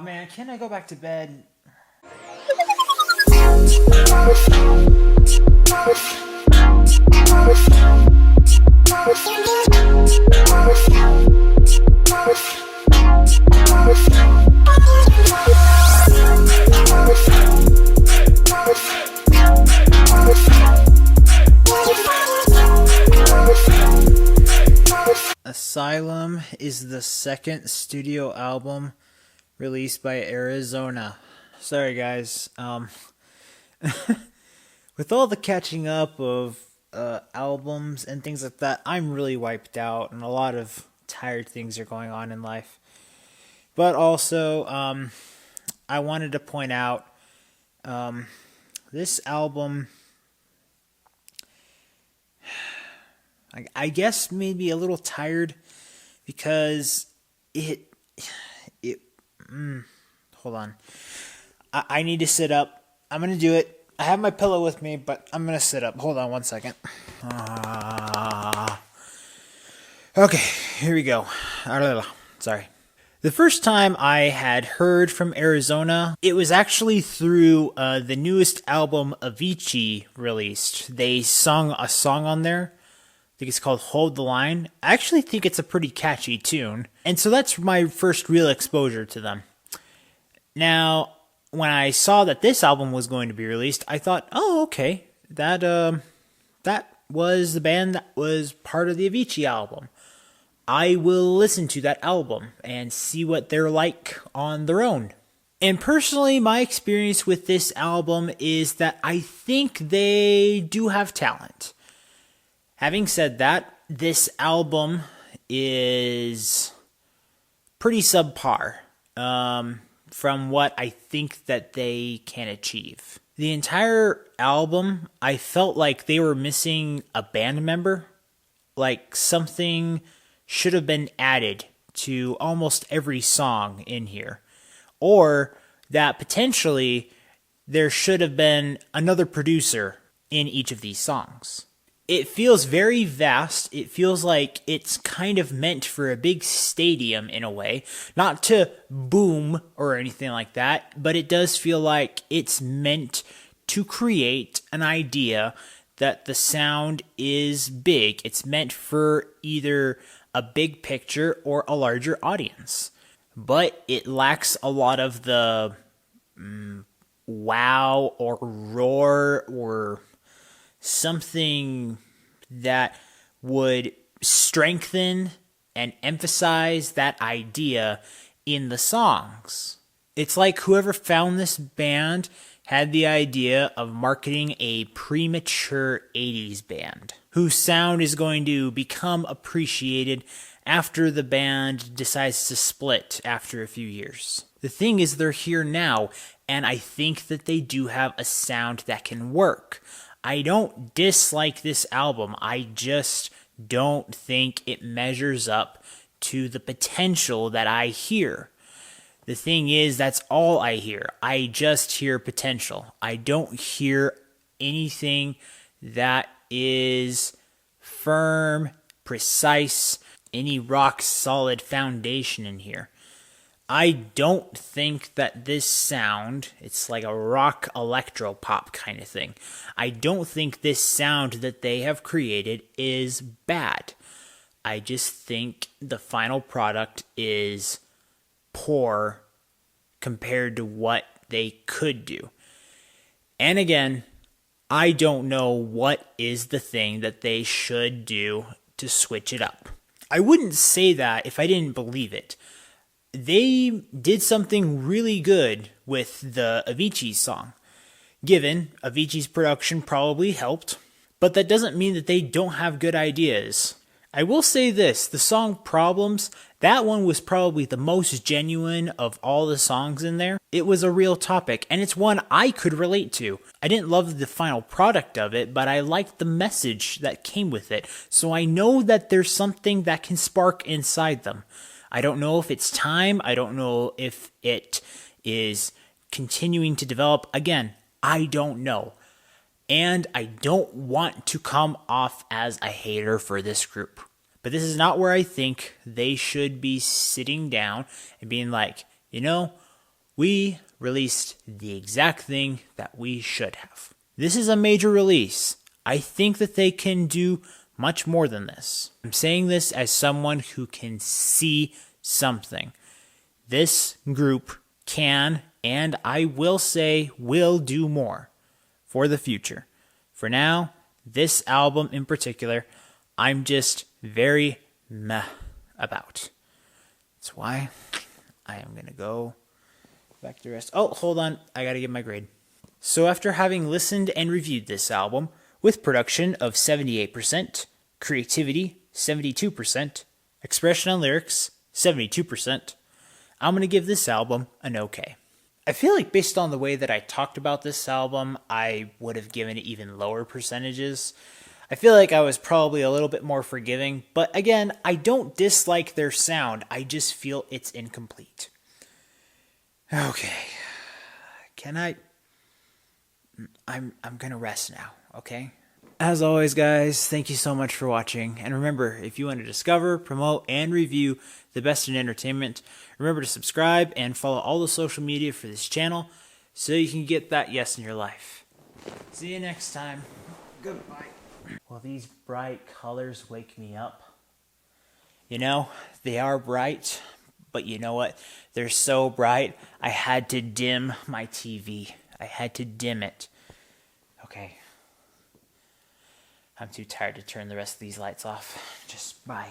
Man, can I go back to bed? Asylum is the second studio album released by Arizona. Sorry guys, with all the catching up of albums and things like that, I'm really wiped out and a lot of tired things are going on in life. But also, I wanted to point out this album, I guess maybe a little tired because hold on. I need to sit up. I'm going to do it. I have my pillow with me, but I'm going to sit up. Hold on one second. Okay, here we go. Sorry. The first time I had heard from Arizona, it was actually through the newest album Avicii released. They sung a song on there. I think it's called Hold the Line. I actually think it's a pretty catchy tune. And so that's my first real exposure to them. Now, when I saw that this album was going to be released, I thought, oh, okay, that was the band that was part of the Avicii album. I will listen to that album and see what they're like on their own. And personally, my experience with this album is that I think they do have talent. Having said that, this album is pretty subpar from what I think that they can achieve. The entire album, I felt like they were missing a band member. Like something should have been added to almost every song in here. Or that potentially there should have been another producer in each of these songs. It feels very vast. It feels like it's kind of meant for a big stadium in a way. Not to boom or anything like that, but it does feel like it's meant to create an idea that the sound is big. It's meant for either a big picture or a larger audience. But it lacks a lot of the wow or roar or something that would strengthen and emphasize that idea in the songs. It's like whoever found this band had the idea of marketing a premature 80s band whose sound is going to become appreciated after the band decides to split after a few years. The thing is, they're here now, and I think that they do have a sound that can work. I don't dislike this album. I just don't think it measures up to the potential that I hear. The thing is, that's all I hear. I just hear potential. I don't hear anything that is firm, precise, any rock solid foundation in here. I don't think that this sound, it's like a rock electro pop kind of thing. I don't think this sound that they have created is bad. I just think the final product is poor compared to what they could do. And again, I don't know what is the thing that they should do to switch it up. I wouldn't say that if I didn't believe it. They did something really good with the Avicii song. Given Avicii's production probably helped, but that doesn't mean that they don't have good ideas. I will say this, the song Problems, that one was probably the most genuine of all the songs in there. It was a real topic, and it's one I could relate to. I didn't love the final product of it, but I liked the message that came with it, so I know that there's something that can spark inside them. I don't know if it's time. I don't know if it is continuing to develop. Again, I don't know. And I don't want to come off as a hater for this group. But this is not where I think they should be sitting down and being like, you know, we released the exact thing that we should have. This is a major release. I think that they can do much more than this. I'm saying this as someone who can see something. This group can, and I will say will do more for the future. For now, this album in particular, I'm just very meh about. That's why I am going to go back to the rest. Oh, hold on. I got to give my grade. So after having listened and reviewed this album, with production of 78%, creativity 72%, expression on lyrics 72%, I'm going to give this album an okay. I feel like based on the way that I talked about this album, I would have given it even lower percentages. I feel like I was probably a little bit more forgiving, but again, I don't dislike their sound. I just feel it's incomplete. Okay. I'm going to rest now, okay? As always, guys, thank you so much for watching. And remember, if you want to discover, promote, and review the best in entertainment, remember to subscribe and follow all the social media for this channel so you can get that yes in your life. See you next time. Goodbye. Well, these bright colors wake me up. You know, they are bright, but you know what? They're so bright, I had to dim my TV. I had to dim it. Okay. I'm too tired to turn the rest of these lights off. Just bye.